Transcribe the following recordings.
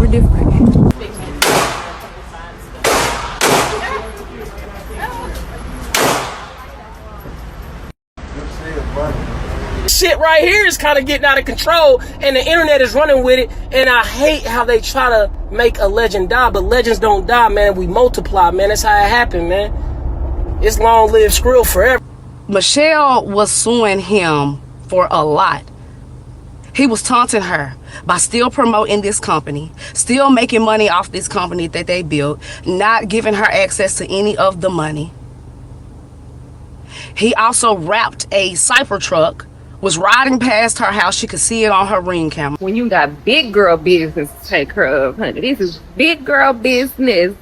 totally different. Shit right here is kind of getting out of control, and the internet is running with it, and I hate how they try to make a legend die, but legends don't die, man. We multiply, man. That's how it happened, man. It's long live Skrill forever. Michelle was suing him for a lot. He was taunting her by still promoting this company, still making money off this company that they built, not giving her access to any of the money. He also wrapped a cipher truck, was riding past her house. She could see it on her Ring camera. When you got big girl business to take care of, honey, this is big girl business.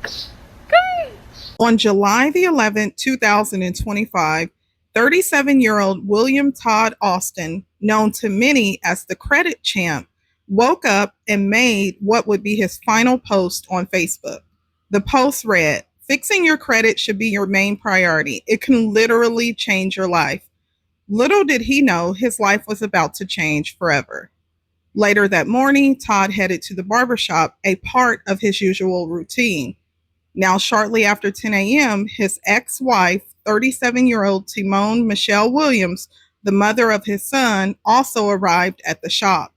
Okay. On July the 11th, 2025, 37-year-old William Todd Austin, known to many as the Credit Champ, woke up and made what would be his final post on Facebook. The post read, "Fixing your credit should be your main priority. It can literally change your life." Little did he know his life was about to change forever. Later that morning, Todd headed to the barbershop, a part of his usual routine. Now, shortly after 10 a.m., his ex-wife, 37-year-old Timone Michelle Williams, the mother of his son, also arrived at the shop.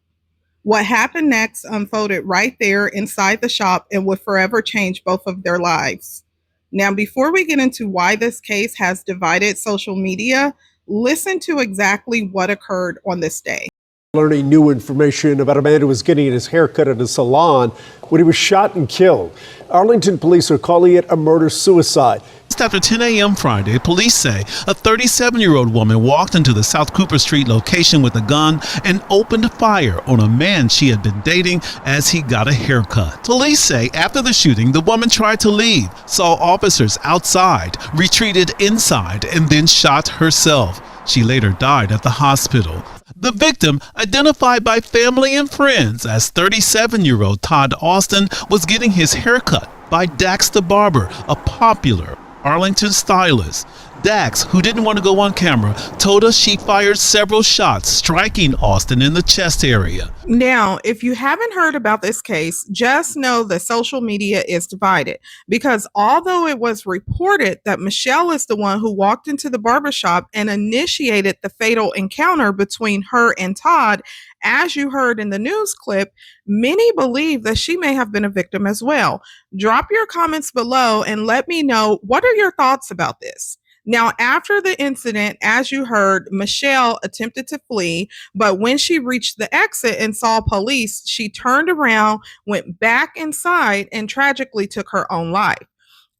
What happened next unfolded right there inside the shop and would forever change both of their lives. Now, before we get into why this case has divided social media, listen to exactly what occurred on this day. Learning new information about a man who was getting his hair cut at a salon when he was shot and killed. Arlington police are calling it a murder-suicide. Just after 10 a.m. Friday, police say a 37-year-old woman walked into the South Cooper Street location with a gun and opened fire on a man she had been dating as he got a haircut. Police say after the shooting, the woman tried to leave, saw officers outside, retreated inside, and then shot herself. She later died at the hospital. The victim, identified by family and friends as 37-year-old Todd Austin, was getting his haircut by Dax the Barber, a popular Arlington stylist. Dax, who didn't want to go on camera, told us she fired several shots, striking Austin in the chest area. Now, if you haven't heard about this case, just know that social media is divided, because although it was reported that Michelle is the one who walked into the barbershop and initiated the fatal encounter between her and Todd, as you heard in the news clip, many believe that she may have been a victim as well. Drop your comments below and let me know, what are your thoughts about this? Now, after the incident, as you heard, Michelle attempted to flee, but when she reached the exit and saw police, she turned around, went back inside, and tragically took her own life.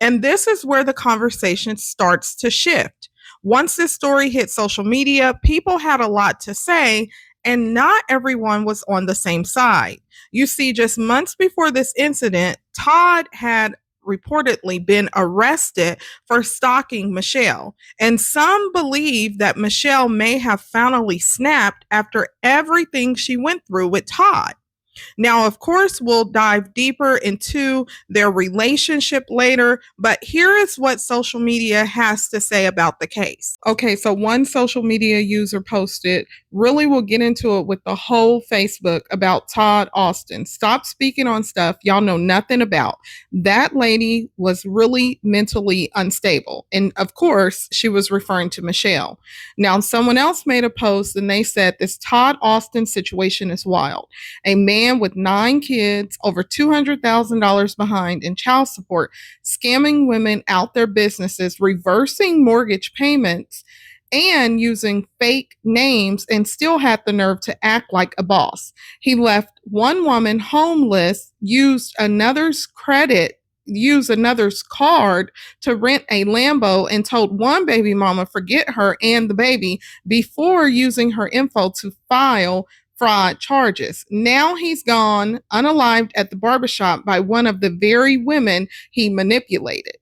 And this is where the conversation starts to shift. Once this story hit social media, people had a lot to say, and not everyone was on the same side. You see, just months before this incident, Todd had reportedly been arrested for stalking Michelle. And some believe that Michelle may have finally snapped after everything she went through with Todd. Now, of course, we'll dive deeper into their relationship later, but here is what social media has to say about the case. Okay, so one social media user posted, really we'll get into it with the whole Facebook about Todd Austin. Stop speaking on stuff y'all know nothing about. That lady was really mentally unstable. And of course, she was referring to Michelle. Now, someone else made a post and they said this Todd Austin situation is wild. A man with 9 kids, over $200,000 behind in child support, scamming women out their businesses, reversing mortgage payments, and using fake names, and still had the nerve to act like a boss. He left one woman homeless, used another's card to rent a Lambo, and told one baby mama forget her and the baby before using her info to file fraud charges. Now he's gone unalived at the barbershop by one of the very women he manipulated.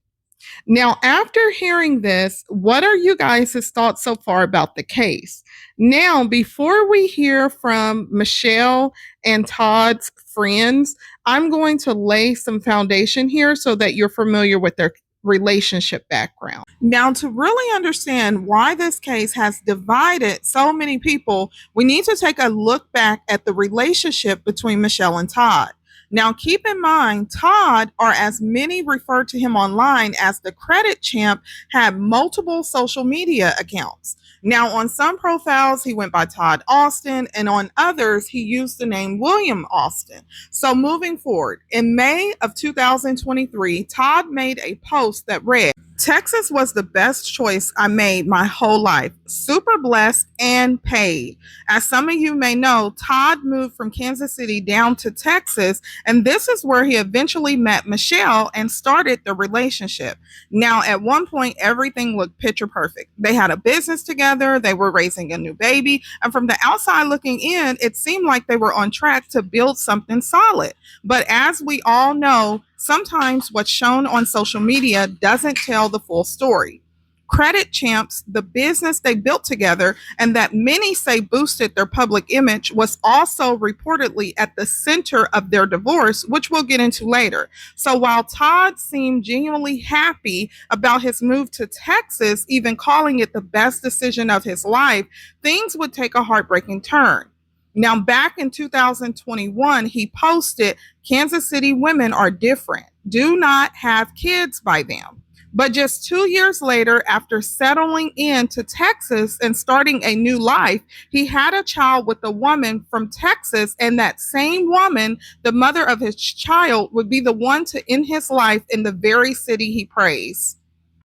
Now, after hearing this, what are you guys' thoughts so far about the case? Now, before we hear from Michelle and Todd's friends, I'm going to lay some foundation here so that you're familiar with their relationship background. Now, to really understand why this case has divided so many people, we need to take a look back at the relationship between Michelle and Todd. Now, keep in mind, Todd, or as many refer to him online as the credit champ, had multiple social media accounts. Now, on some profiles, he went by Todd Austin, and on others, he used the name William Austin. So, moving forward, in May of 2023, Todd made a post that read, Texas was the best choice I made my whole life. Super blessed and paid. As some of you may know, Todd moved from Kansas City down to Texas, and this is where he eventually met Michelle and started the relationship. Now, at one point, everything looked picture perfect. They had a business together, they were raising a new baby, and from the outside looking in, it seemed like they were on track to build something solid. But as we all know, sometimes what's shown on social media doesn't tell the full story. Credit Champs, the business they built together and that many say boosted their public image, was also reportedly at the center of their divorce, which we'll get into later. So while Todd seemed genuinely happy about his move to Texas, even calling it the best decision of his life, things would take a heartbreaking turn. Now, back in 2021, he posted, Kansas City women are different. Do not have kids by them. But just 2 years later, after settling into Texas and starting a new life, he had a child with a woman from Texas, and that same woman, the mother of his child, would be the one to end his life in the very city he praised.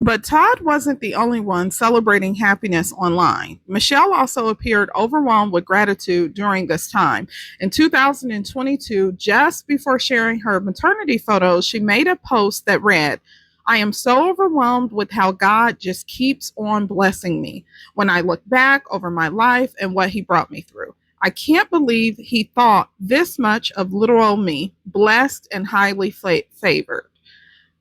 But Todd wasn't the only one celebrating happiness online. Michelle also appeared overwhelmed with gratitude during this time. In 2022, just before sharing her maternity photos, she made a post that read, I am so overwhelmed with how God just keeps on blessing me when I look back over my life and what he brought me through. I can't believe he thought this much of little old me, blessed and highly favored.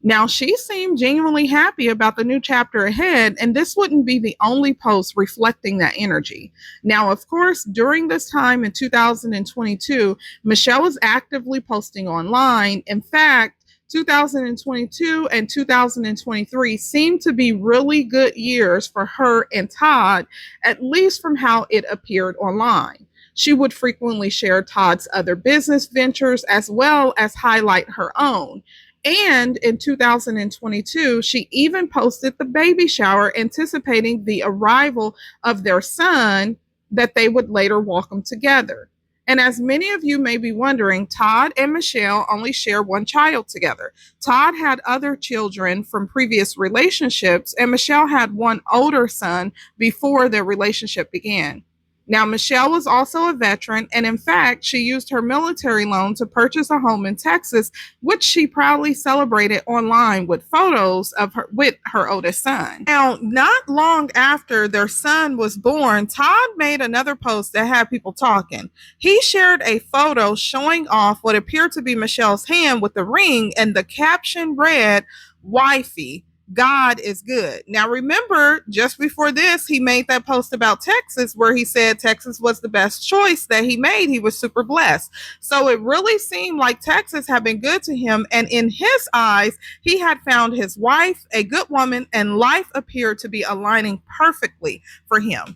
Now, she seemed genuinely happy about the new chapter ahead, and this wouldn't be the only post reflecting that energy. Now, of course, during this time in 2022, Michelle was actively posting online. In fact, 2022 and 2023 seemed to be really good years for her and Todd, at least from how it appeared online. She would frequently share Todd's other business ventures as well as highlight her own. And in 2022, she even posted the baby shower, anticipating the arrival of their son that they would later welcome together. And as many of you may be wondering, Todd and Michelle only share one child together. Todd had other children from previous relationships, and Michelle had one older son before their relationship began. Now, Michelle was also a veteran, and in fact, she used her military loan to purchase a home in Texas, which she proudly celebrated online with photos of her with her oldest son. Now, not long after their son was born, Todd made another post that had people talking. He shared a photo showing off what appeared to be Michelle's hand with the ring, and the caption read, "Wifey, God is good." Now, remember, just before this, he made that post about Texas where he said Texas was the best choice that he made. He was super blessed. So it really seemed like Texas had been good to him. And in his eyes, he had found his wife, a good woman, and life appeared to be aligning perfectly for him.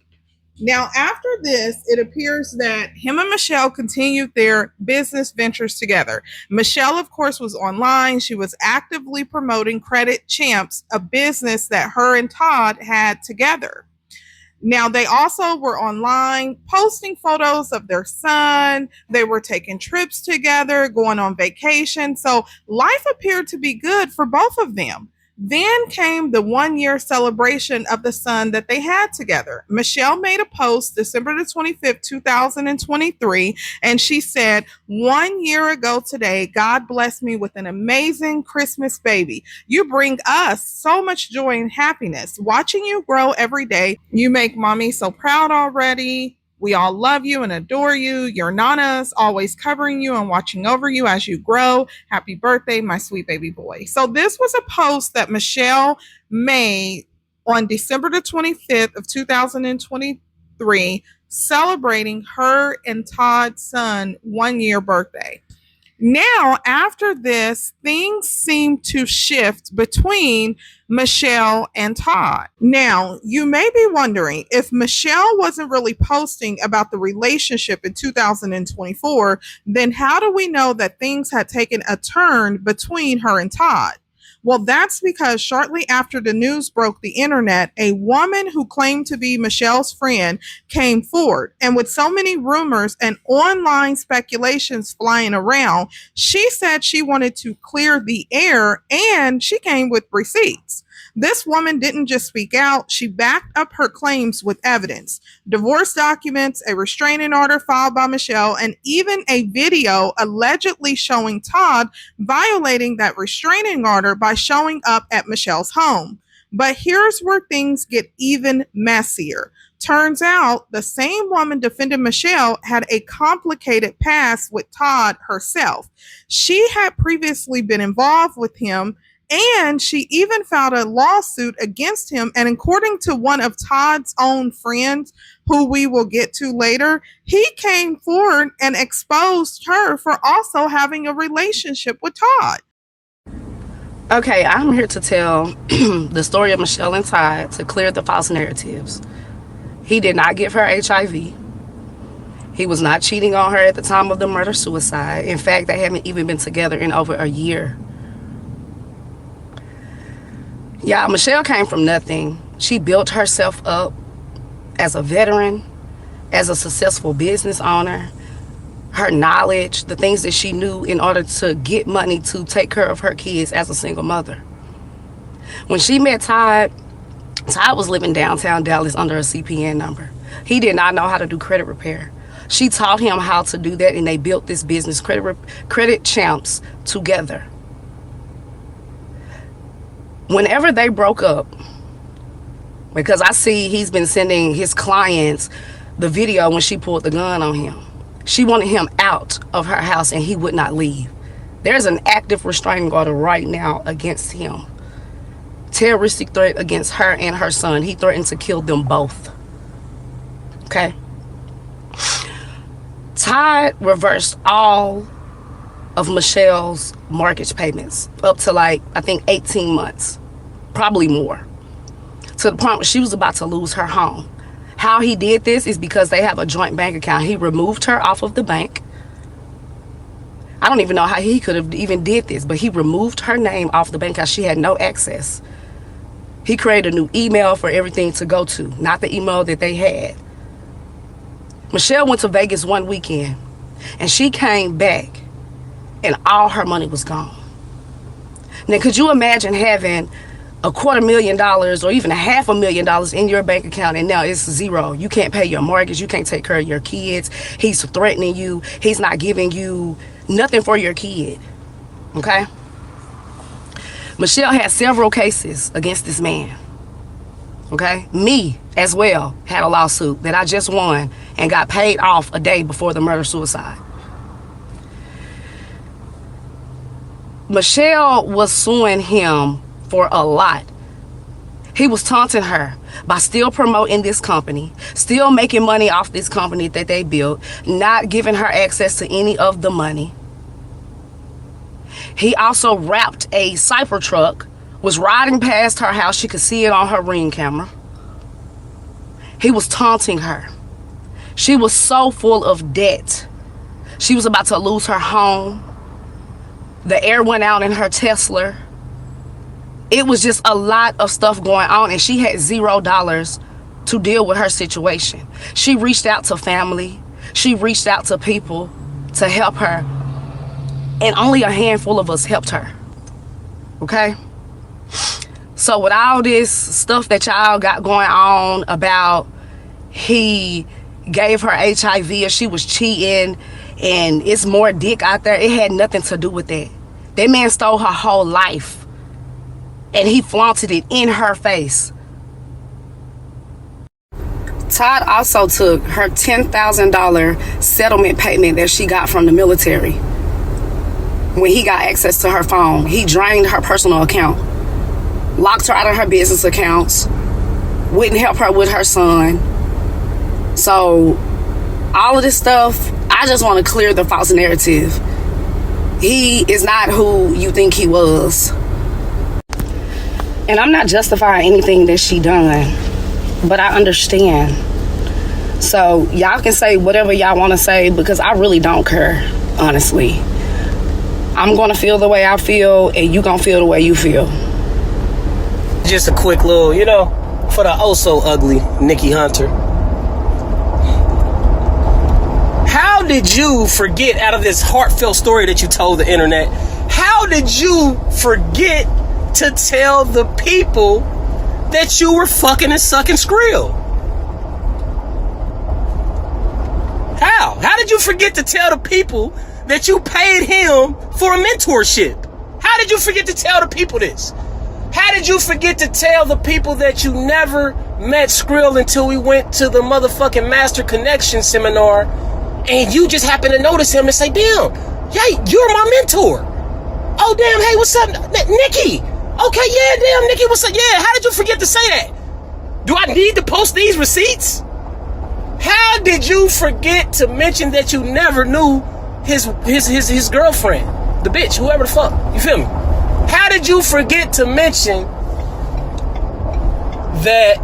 Now, after this, it appears that him and Michelle continued their business ventures together. Michelle, of course, was online. She was actively promoting Credit Champs, a business that her and Todd had together. Now, they also were online posting photos of their son. They were taking trips together, going on vacation. So life appeared to be good for both of them. Then came the 1 year celebration of the son that they had together. Michelle made a post December the 25th, 2023, and she said, 1 year ago today, God blessed me with an amazing Christmas baby. You bring us so much joy and happiness. Watching you grow every day, you make mommy so proud already. We all love you and adore you. Your Nana's always covering you and watching over you as you grow. Happy birthday, my sweet baby boy. So this was a post that Michelle made on December the 25th of 2023, celebrating her and Todd's son 1 year birthday. Now, after this, things seem to shift between Michelle and Todd. Now, you may be wondering if Michelle wasn't really posting about the relationship in 2024, then how do we know that things had taken a turn between her and Todd? Well, that's because shortly after the news broke the internet, a woman who claimed to be Michelle's friend came forward. And with so many rumors and online speculations flying around, she said she wanted to clear the air, and she came with receipts. This woman didn't just speak out, she backed up her claims with evidence. Divorce documents, a restraining order filed by Michelle, and even a video allegedly showing Todd violating that restraining order by showing up at Michelle's home. But here's where things get even messier. Turns out the same woman defending Michelle had a complicated past with Todd herself. She had previously been involved with him, and she even filed a lawsuit against him. And according to one of Todd's own friends, who we will get to later, he came forward and exposed her for also having a relationship with Todd. Okay, I'm here to tell the story of Michelle and Todd to clear the false narratives. He did not give her HIV. He was not cheating on her at the time of the murder-suicide. In fact, they haven't even been together in over a year. Yeah, Michelle came from nothing. She built herself up as a veteran, as a successful business owner. Her knowledge, the things that she knew in order to get money to take care of her kids as a single mother. When she met Todd, Todd was living downtown Dallas under a CPN number. He did not know how to do credit repair. She taught him how to do that, and they built this business, Credit Champs, together. Whenever they broke up, because I see he's been sending his clients the video when she pulled the gun on him. She wanted him out of her house and he would not leave. There's an active restraining order right now against him. Terroristic threat against her and her son. He threatened to kill them both. Okay? Todd reversed all of Michelle's mortgage payments up to I think 18 months, probably more, to the point where she was about to lose her home. How he did this is because they have a joint bank account. He removed her off of the bank. I don't even know how he could have even did this, but he removed her name off the bank because she had no access. He created a new email for everything to go to, not the email that they had. Michelle went to Vegas one weekend and she came back and all her money was gone. Now, could you imagine having $250,000 or even $500,000 in your bank account and now it's zero? You can't pay your mortgage, you can't take care of your kids, he's threatening you, he's not giving you nothing for your kid, okay? Michelle had several cases against this man, okay? Me, as well, had a lawsuit that I just won and got paid off a day before the murder-suicide. Michelle was suing him for a lot. He was taunting her by still promoting this company, still making money off this company that they built, not giving her access to any of the money. He also wrapped a cipher truck, was riding past her house. She could see it on her Ring camera. He was taunting her. She was so full of debt. She was about to lose her home. The air went out in her Tesla. It was just a lot of stuff going on, and she had $0 to deal with her situation. She reached out to family. She reached out to people to help her, and only a handful of us helped her, okay? So with all this stuff that y'all got going on about he gave her HIV or she was cheating and it's more dick out there, it had nothing to do with that. That man stole her whole life and he flaunted it in her face. Todd also took her $10,000 settlement payment that she got from the military. When he got access to her phone, he drained her personal account, locked her out of her business accounts, wouldn't help her with her son. So all of this stuff, I just want to clear the false narrative. He is not who you think he was. And I'm not justifying anything that she done, but I understand. So y'all can say whatever y'all want to say, because I really don't care, honestly. I'm going to feel the way I feel, and you going to feel the way you feel. Just a quick little, for the oh-so-ugly Nikki Hunter. How did you forget, out of this heartfelt story that you told the internet, how did you forget to tell the people that you were fucking and sucking Skrill? How did you forget to tell the people that you paid him for a mentorship? How did you forget to tell the people this? How did you forget to tell the people that you never met Skrill until we went to the motherfucking Master Connection seminar, and you just happened to notice him and say, damn, yeah, you're my mentor. Oh, damn, hey, what's up, Nikki? Okay, yeah, damn, Nikki, what's up? Yeah, how did you forget to say that? Do I need to post these receipts? How did you forget to mention that you never knew his girlfriend, the bitch, whoever the fuck? You feel me? How did you forget to mention that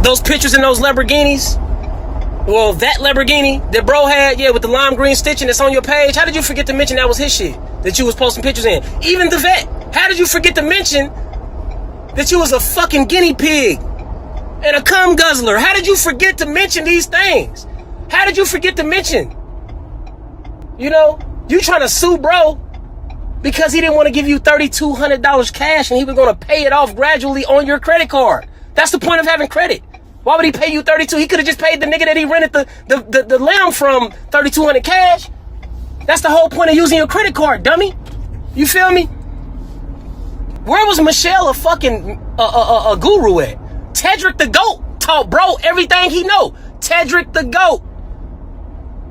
those pictures in those Lamborghinis? Well, that Lamborghini that bro had, with the lime green stitching that's on your page, how did you forget to mention that was his shit that you was posting pictures in? Even the vet, how did you forget to mention that you was a fucking guinea pig and a cum guzzler? How did you forget to mention these things? How did you forget to mention, you trying to sue bro because he didn't want to give you $3,200 cash and he was going to pay it off gradually on your credit card. That's the point of having credit. Why would he pay you $32? He could have just paid the nigga that he rented the lamb from $3,200 cash. That's the whole point of using your credit card, dummy. You feel me? Where was Michelle a fucking a guru at? Tedrick the GOAT taught bro everything he know. Tedrick the GOAT.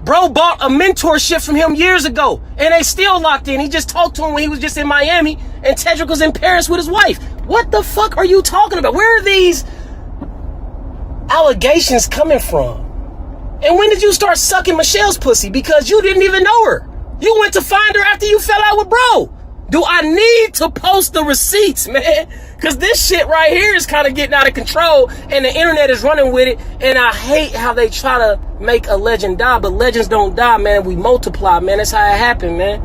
Bro bought a mentorship from him years ago, and they still locked in. He just talked to him when he was just in Miami, and Tedrick was in Paris with his wife. What the fuck are you talking about? Where are these allegations coming from? And when did you start sucking Michelle's pussy? Because you didn't even know her. You went to find her after you fell out with bro. Do I need to post the receipts, man? Because this shit right here is kind of getting out of control, and the internet is running with it, and I hate how they try to make a legend die, but legends don't die, man. We multiply, man. That's how it happened, man.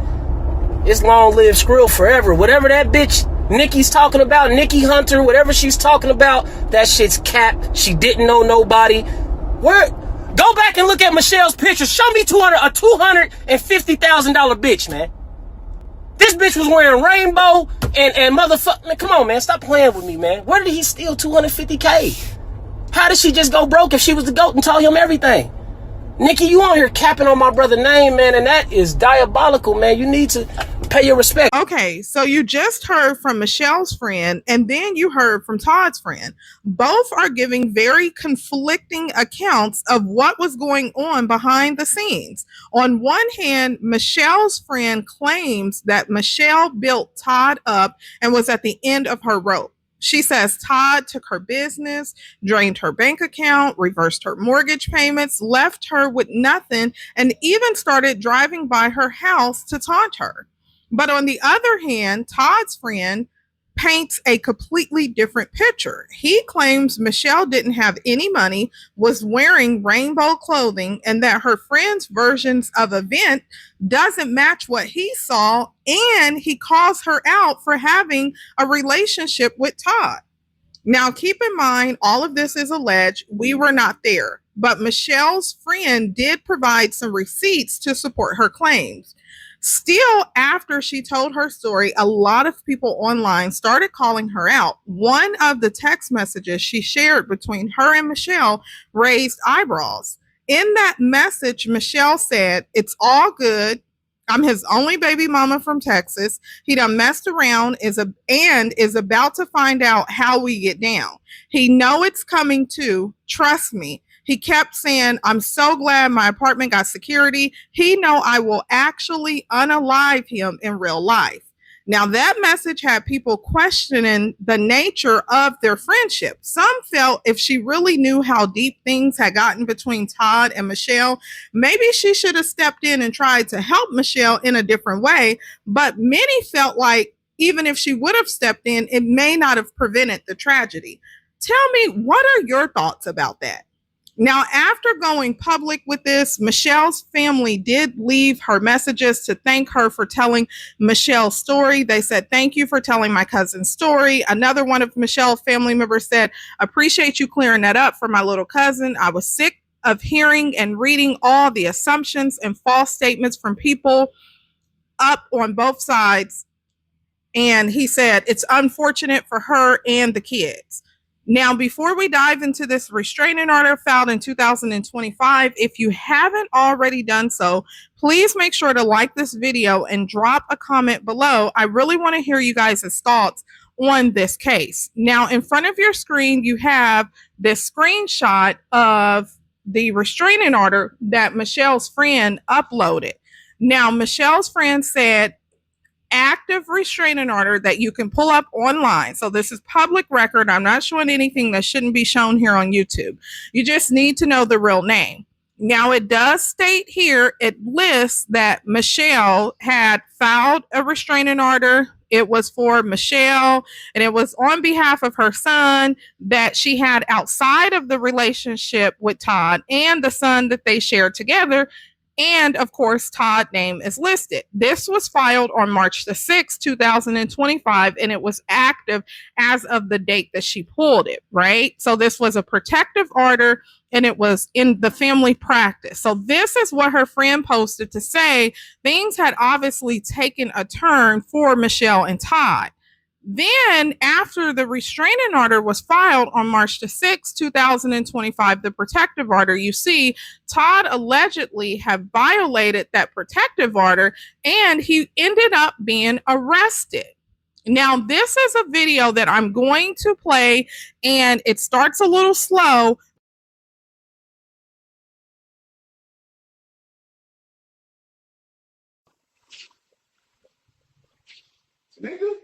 It's long live Skrill forever. Whatever that bitch Nikki's talking about, Nikki Hunter, whatever she's talking about, that shit's cap. She didn't know nobody. Go back and look at Michelle's picture. Show me a $250,000 bitch, man. This bitch was wearing rainbow and motherfucker. Man, come on, man. Stop playing with me, man. Where did he steal $250K? How did she just go broke if she was the GOAT and told him everything? Nikki, you on here capping on my brother's name, man, and that is diabolical, man. You need to pay your respect. Okay, so you just heard from Michelle's friend, and then you heard from Todd's friend. Both are giving very conflicting accounts of what was going on behind the scenes. On one hand, Michelle's friend claims that Michelle built Todd up and was at the end of her rope. She says Todd took her business, drained her bank account, reversed her mortgage payments, left her with nothing, and even started driving by her house to taunt her. But on the other hand, Todd's friend paints a completely different picture. He claims Michelle didn't have any money, was wearing rainbow clothing, and that her friend's versions of event doesn't match what he saw, and he calls her out for having a relationship with Todd. Now, keep in mind, all of this is alleged. We were not there, but Michelle's friend did provide some receipts to support her claims. Still, after she told her story, a lot of people online started calling her out. One of the text messages she shared between her and Michelle raised eyebrows. In that message, Michelle said, "It's all good. I'm his only baby mama from Texas. He done messed around and is about to find out how we get down. He know it's coming too. Trust me." He kept saying, "I'm so glad my apartment got security. He know I will actually unalive him in real life." Now, that message had people questioning the nature of their friendship. Some felt if she really knew how deep things had gotten between Todd and Michelle, maybe she should have stepped in and tried to help Michelle in a different way. But many felt like even if she would have stepped in, it may not have prevented the tragedy. Tell me, what are your thoughts about that? Now, after going public with this, Michelle's family did leave her messages to thank her for telling Michelle's story. They said, "Thank you for telling my cousin's story." Another one of Michelle's family members said, "Appreciate you clearing that up for my little cousin. I was sick of hearing and reading all the assumptions and false statements from people up on both sides." And he said, "It's unfortunate for her and the kids." Now, before we dive into this restraining order filed in 2025, if you haven't already done so, please make sure to like this video and drop a comment below. I really want to hear you guys' thoughts on this case. Now, in front of your screen, you have this screenshot of the restraining order that Michelle's friend uploaded. Now, Michelle's friend said, "Active restraining order that you can pull up online." So this is public record. I'm not showing anything that shouldn't be shown here on YouTube. You just need to know the real name. Now, it does state here, it lists that Michelle had filed a restraining order. It was for Michelle, and it was on behalf of her son that she had outside of the relationship with Todd and the son that they shared together. And of course, Todd's name is listed. This was filed on March the 6th, 2025, and it was active as of the date that she pulled it, right? So this was a protective order, and it was in the family practice. So this is what her friend posted to say things had obviously taken a turn for Michelle and Todd. Then, after the restraining order was filed on March the 6th, 2025, the protective order, you see Todd allegedly had violated that protective order, and he ended up being arrested. Now, this is a video that I'm going to play, and it starts a little slow. Nigga.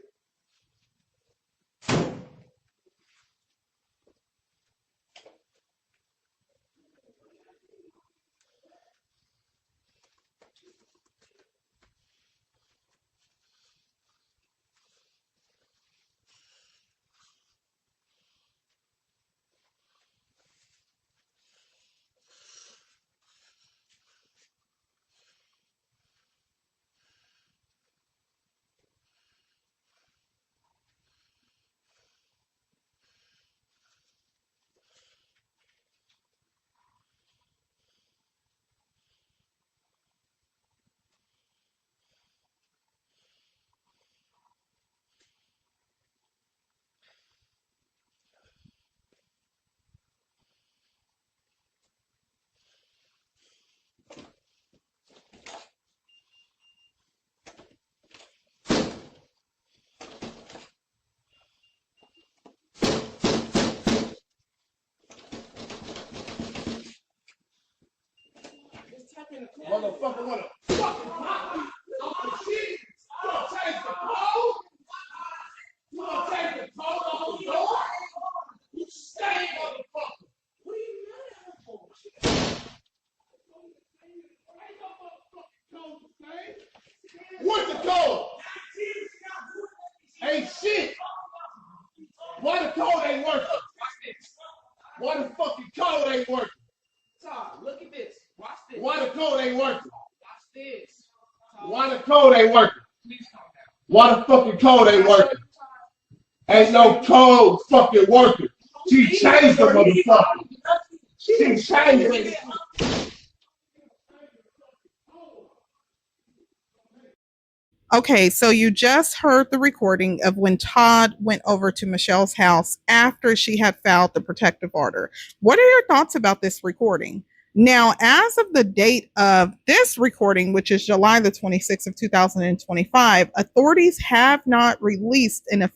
Motherfucker wanna fucking pop me. Shit. You gonna take the pole? You gonna take the pole off the door? You stay, motherfucker. What are you mad at for? Ain't no motherfucking code the same. What the code? Ain't shit. Why the code ain't working? Why the fucking code ain't working? Todd, look at this. Watch this. Why the code ain't working? Watch this. Why the code ain't working? Please calm down. Why the fucking code ain't working? Ain't no code fucking working. She changed the motherfucker. She changed it. Okay, so you just heard the recording of when Todd went over to Michelle's house after she had filed the protective order. What are your thoughts about this recording? Now, as of the date of this recording, which is July the 26th of 2025, authorities have not released an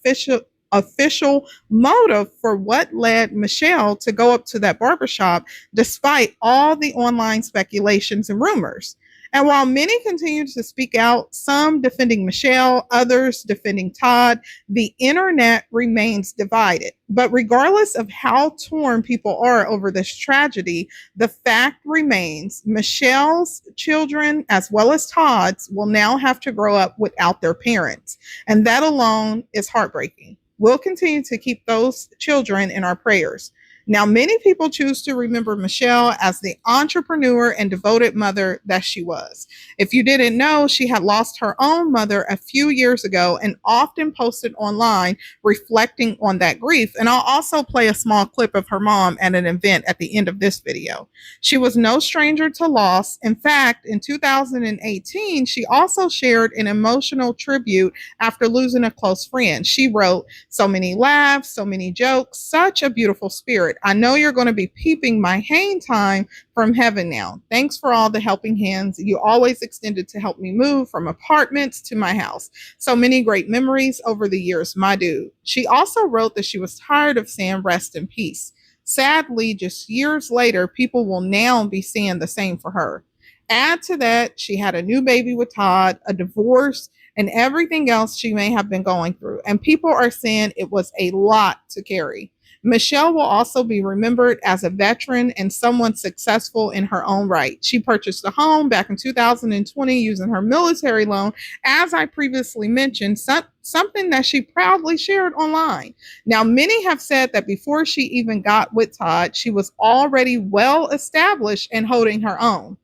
official motive for what led Michelle to go up to that barbershop, despite all the online speculations and rumors. And while many continue to speak out, some defending Michelle, others defending Todd, the internet remains divided. But regardless of how torn people are over this tragedy, the fact remains Michelle's children, as well as Todd's, will now have to grow up without their parents. And that alone is heartbreaking. We'll continue to keep those children in our prayers. Now, many people choose to remember Michelle as the entrepreneur and devoted mother that she was. If you didn't know, she had lost her own mother a few years ago and often posted online reflecting on that grief. And I'll also play a small clip of her mom at an event at the end of this video. She was no stranger to loss. In fact, in 2018, she also shared an emotional tribute after losing a close friend. She wrote, "So many laughs, so many jokes, such a beautiful spirit. I know you're going to be peeping my hang time from heaven now. Thanks for all the helping hands you always extended to help me move from apartments to my house. So many great memories over the years, my dude." She also wrote that she was tired of saying rest in peace. Sadly, just years later, people will now be saying the same for her. Add to that, she had a new baby with Todd, a divorce, and everything else she may have been going through. And people are saying it was a lot to carry. Michelle will also be remembered as a veteran and someone successful in her own right. She purchased a home back in 2020 using her military loan, as I previously mentioned, something that she proudly shared online. Now, many have said that before she even got with Todd, she was already well established and holding her own.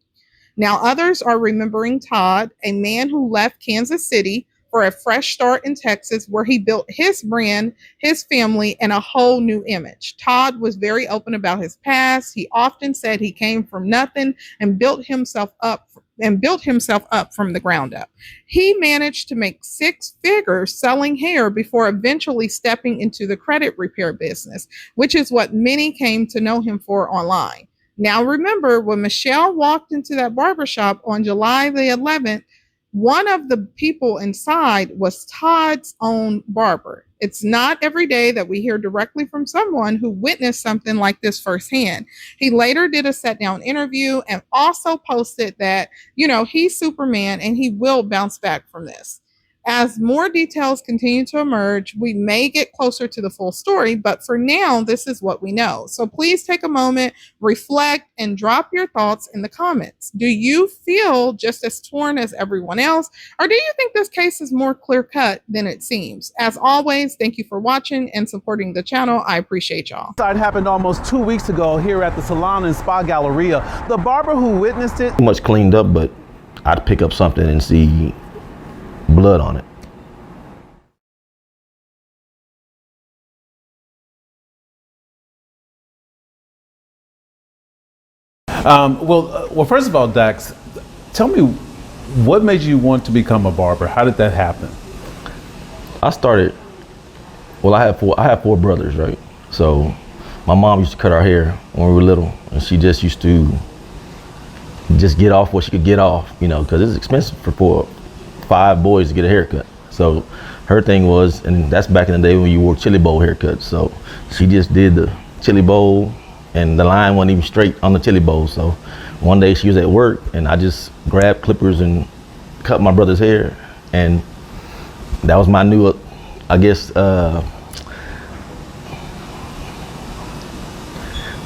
Now, others are remembering Todd, a man who left Kansas City for a fresh start in Texas, where he built his brand, his family, and a whole new image. Todd was very open about his past. He often said he came from nothing and built himself up from the ground up. He managed to make 6 figures selling hair before eventually stepping into the credit repair business, which is what many came to know him for online. Now, remember, when Michelle walked into that barbershop on July the 11th, one of the people inside was Todd's own barber. It's not every day that we hear directly from someone who witnessed something like this firsthand. He later did a sit-down interview and also posted that, he's Superman and he will bounce back from this. As more details continue to emerge, we may get closer to the full story, but for now, this is what we know. So please take a moment, reflect, and drop your thoughts in the comments. Do you feel just as torn as everyone else, or do you think this case is more clear-cut than it seems? As always, thank you for watching and supporting the channel. I appreciate y'all. It happened almost 2 weeks ago here at the Salon and Spa Galleria. The barber who witnessed it... Much cleaned up, but I'd pick up something and see blood on it. Well, first of all, Dax, tell me, what made you want to become a barber? How did that happen? I have 4 brothers, right? So my mom used to cut our hair when we were little, and she just used to just get off what she could get off, because it's expensive for 5 boys to get a haircut. So her thing was, and that's back in the day when you wore chili bowl haircuts. So she just did the chili bowl, and the line wasn't even straight on the chili bowl. So one day she was at work, and I just grabbed clippers and cut my brother's hair, and that was my new, that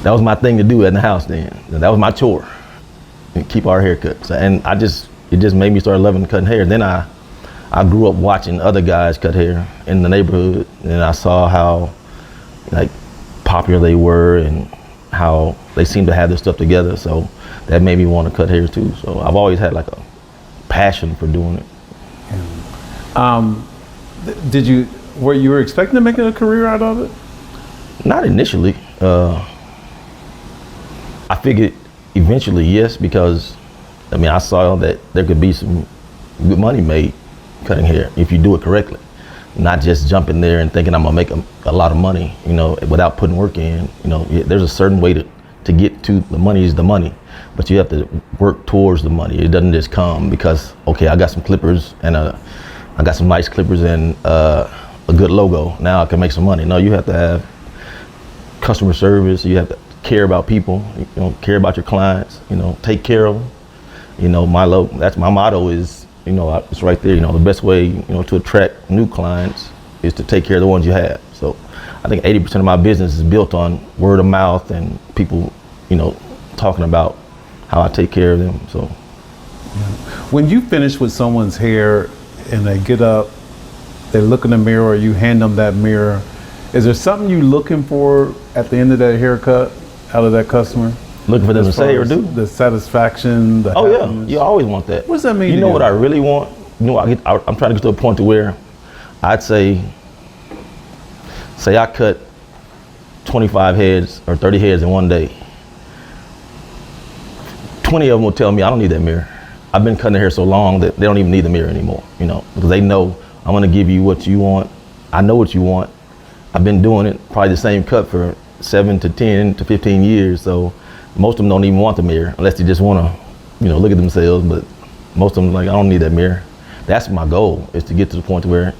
was my thing to do in the house then. That was my chore, and keep our haircuts. And it just made me start loving cutting hair. Then I grew up watching other guys cut hair in the neighborhood, and I saw how popular they were and how they seemed to have their stuff together. So that made me want to cut hair too. So I've always had a passion for doing it. Were you expecting to make a career out of it? Not initially. I figured eventually, yes, because I saw that there could be some good money made cutting hair if you do it correctly. Not just jumping there and thinking I'm gonna make a lot of money, without putting work in. There's a certain way to get to the money is the money, but you have to work towards the money. It doesn't just come because, okay, I got some clippers and I got some nice clippers and a good logo. Now I can make some money. No, you have to have customer service. You have to care about people, care about your clients, take care of them. That's my motto is, it's right there. The best way, to attract new clients is to take care of the ones you have. So I think 80% of my business is built on word of mouth and people, talking about how I take care of them. So When you finish with someone's hair and they get up, they look in the mirror, or you hand them that mirror, is there something you looking for at the end of that haircut out of that customer? Looking for them to say or do? The satisfaction, the happiness? Yeah, you always want that. What does that mean to You know you? what I really want? I'm trying to get to a point to where I'd say I cut 25 heads or 30 heads in one day. 20 of them will tell me I don't need that mirror. I've been cutting their hair so long that they don't even need the mirror anymore, because they know I'm gonna give you what you want. I know what you want. I've been doing it, probably the same cut for 7 to 10 to 15 years, so most of them don't even want the mirror unless they just wanna, look at themselves, but most of them like, I don't need that mirror. That's my goal, is to get to the point where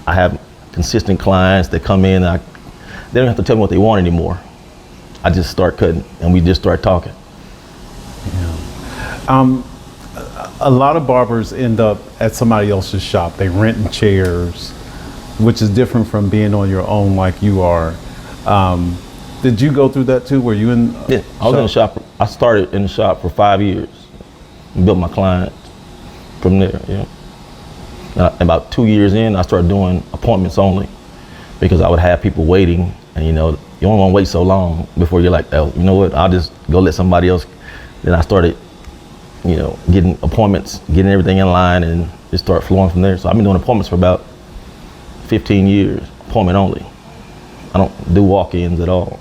I have consistent clients that come in, they don't have to tell me what they want anymore. I just start cutting and we just start talking. A lot of barbers end up at somebody else's shop. They renting chairs, which is different from being on your own like you are. Did you go through that too? Were you in? Yeah, I was in the shop. I started in the shop for 5 years. Built my clients from there. About 2 years in, I started doing appointments only, because I would have people waiting, and you don't want to wait so long before you're like, oh, you know what? I'll just go let somebody else. Then I started, getting appointments, getting everything in line, and just start flowing from there. So I've been doing appointments for about 15 years, appointment only. I don't do walk-ins at all.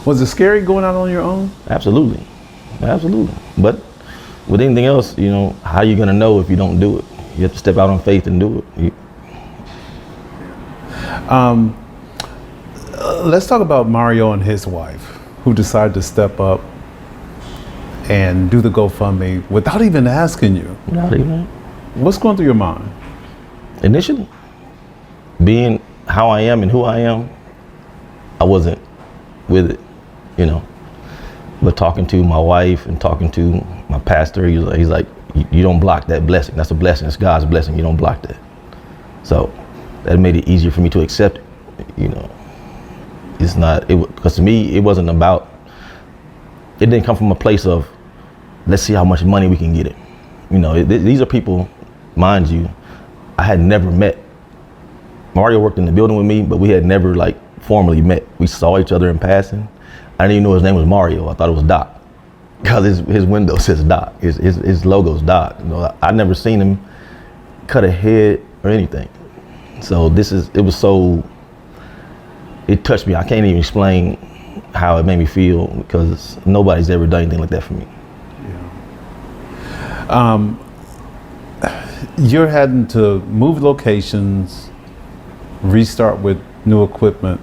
Was it scary going out on your own? Absolutely. But with anything else, how are you gonna know if you don't do it? You have to step out on faith and do it. Let's talk about Mario and his wife, who decided to step up and do the GoFundMe without even asking you. Not even. What's going through your mind? Initially, being how I am and who I am, I wasn't with it, But talking to my wife and talking to my pastor, he's like, you don't block that blessing. That's a blessing. It's God's blessing. You don't block that. So that made it easier for me to accept it. It's not, because to me, it wasn't about, it didn't come from a place of, let's see how much money we can get it. These are people, mind you, I had never met. Mario worked in the building with me, but we had never formally met. We saw each other in passing. I didn't even know his name was Mario. I thought it was Doc, because his window says Doc. His logo's Doc. I'd never seen him cut a head or anything. So it touched me. I can't even explain how it made me feel, because nobody's ever done anything like that for me. You're having to move locations, restart with new equipment.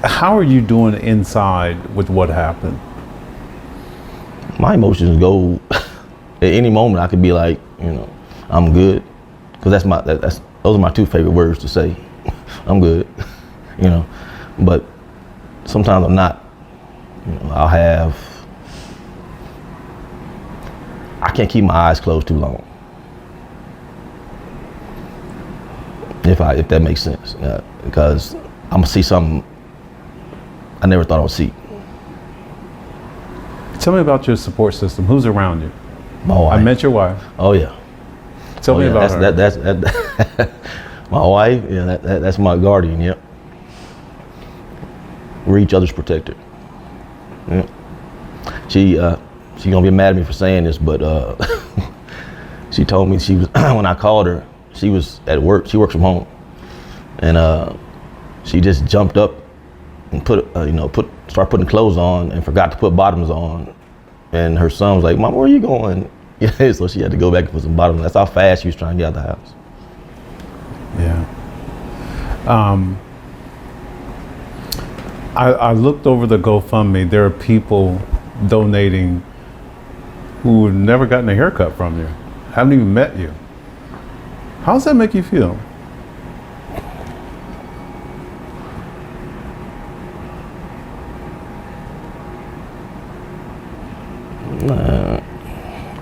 How are you doing inside with what happened? My emotions go at any moment. I could be like, I'm good, because those are my two favorite words to say. I'm good, but sometimes I'm not. I can't keep my eyes closed too long. If that makes sense, because I'm gonna see something I never thought I would see. Tell me about your support system. Who's around you? My wife. I met your wife. Oh yeah. Tell me about her. That's my wife. Yeah, that's my guardian. Yep. We're each other's protector. Yeah. She's gonna be mad at me for saying this, but she told me she was when I called her, she was at work. She works from home, and she just jumped up and start putting clothes on and forgot to put bottoms on. And her son was like, "Mom, where are you going?" Yeah, so she had to go back and put some bottoms. That's how fast she was trying to get out of the house. Yeah. I looked over the GoFundMe. There are people donating who have never gotten a haircut from you, haven't even met you. How does that make you feel?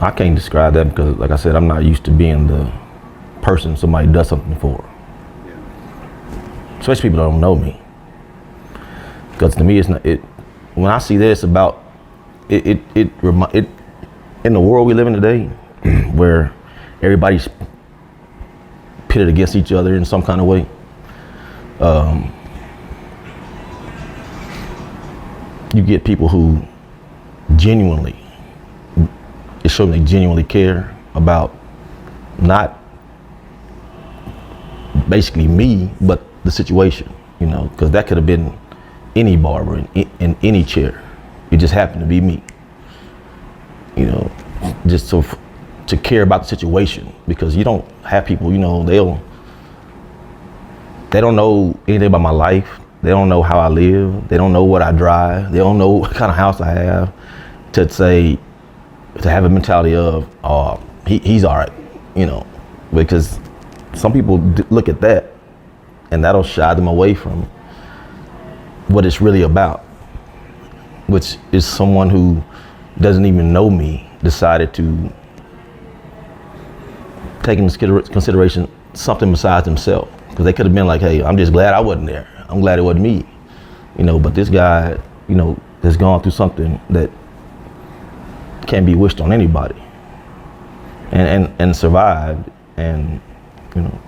I can't describe that because, like I said, I'm not used to being the person somebody does something for. Especially people that don't know me. Because to me, it's not it. When I see this about it, in the world we live in today, where everybody's pitted against each other in some kind of way. You get people who genuinely, it shows they genuinely care about not basically me, but the situation, you know, because that could have been any barber in any chair. It just happened to be me, you know, just so to care about the situation, because you don't have people, you know, they don't know anything about my life. They don't know how I live. They don't know what I drive. They don't know what kind of house I have. To have a mentality of, oh, he's all right, you know, because some people look at that and that'll shy them away from what it's really about, which is someone who doesn't even know me decided to take into consideration something besides himself. Because they could have been like, hey, I'm just glad I wasn't there. I'm glad it wasn't me, you know, but this guy, you know, has gone through something that can't be wished on anybody and survived. And, you know,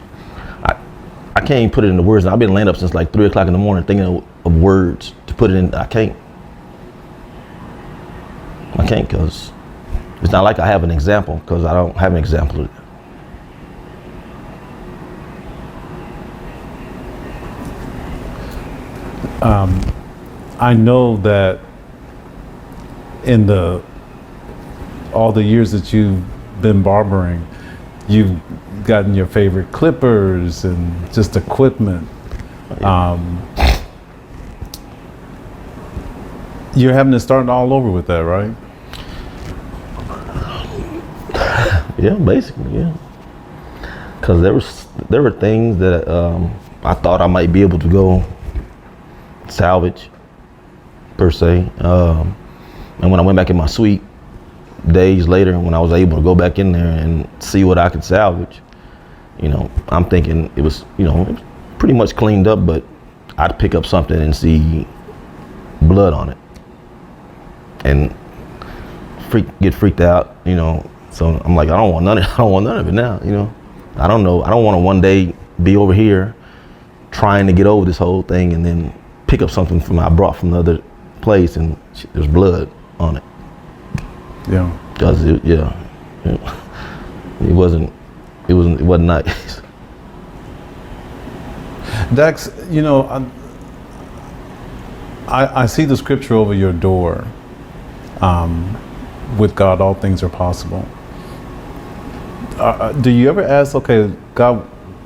I can't even put it into words. I've been laying up since like 3 o'clock in the morning thinking of words to put it in. I can't because it's not like I have an example, because I don't have an example of it. I know that in all the years that you've been barbering, you've gotten your favorite clippers and just equipment. You're having to start all over with that, right? Yeah, basically, yeah. Because there were things that I thought I might be able to go salvage, per se. And when I went back in my suite days later, when I was able to go back in there and see what I could salvage, you know, I'm thinking it was, you know, it was pretty much cleaned up, but I'd pick up something and see blood on it and get freaked out, you know. So I'm like, I don't want none of it now, you know. I don't want to one day be over here trying to get over this whole thing and then pick up something I brought from the other place and there's blood on it. Yeah. Because it wasn't nice. Dax, you know, I see the scripture over your door. With God, all things are possible. Do you ever ask, okay, God,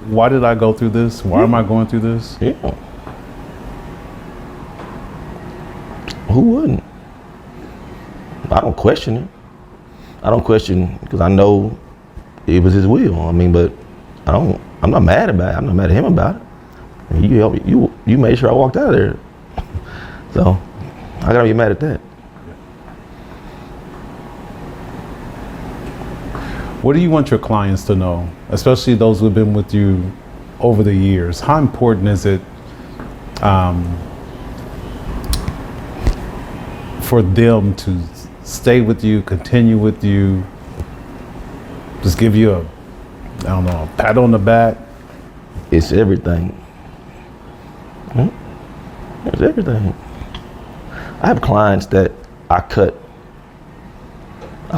why did I go through this? Why am I going through this? Yeah. Who wouldn't? I don't question it. I don't question, because I know it was His will. I mean, but I'm not mad about it. I'm not mad at Him about it. I mean, you made sure I walked out of there. So I gotta be mad at that. What do you want your clients to know, especially those who've been with you over the years? How important is it for them to stay with you, continue with you, just give you a pat on the back? It's everything. It's everything. I have clients that I've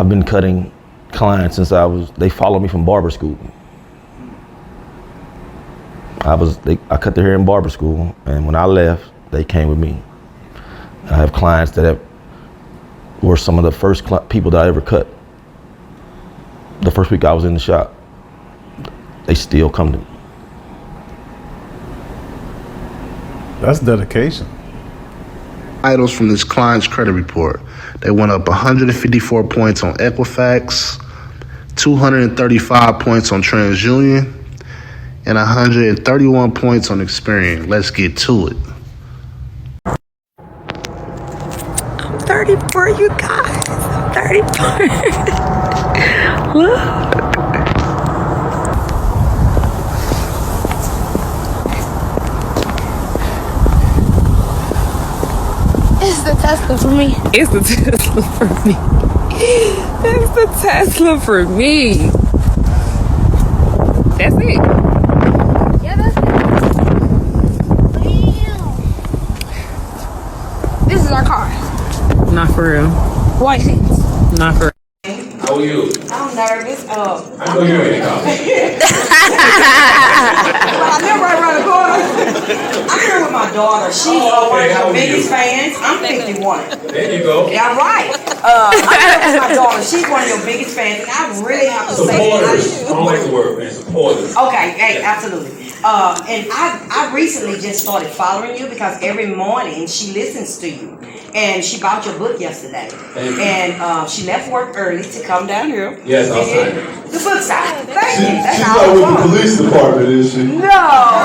been cutting clients since they followed me from barber school. I cut their hair in barber school, and when I left, they came with me. I have clients that were some of the first people that I ever cut. The first week I was in the shop, they still come to me. That's dedication. Items from this client's credit report. They went up 154 points on Equifax, 235 points on TransUnion, and 131 points on Experian. Let's get to it. I'm 34, you guys. I'm 34. me? It's the Tesla for me. It's the Tesla for me. That's it. Yeah, that's it. Damn. This is our car. Not for real. White seats. Not for real. How are you? I'm nervous. I know you ain't coming. I live right around the corner. I'm here with my daughter. She's one of the biggest fans. I'm 51. There you go. Yeah, right. I'm here with my daughter. She's one of your biggest fans, and I really have to say, Supporters. I don't like the word, man. Supporters. okay, hey, absolutely. And I recently just started following you because every morning she listens to you. And she bought your book yesterday. Thank you. And she left work early to come down here. Yes, I'll sign it. The book side. Thank you. That's She's all not I with the want. police department, is she? No.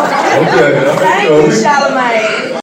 Okay. Thank you, Charlamagne.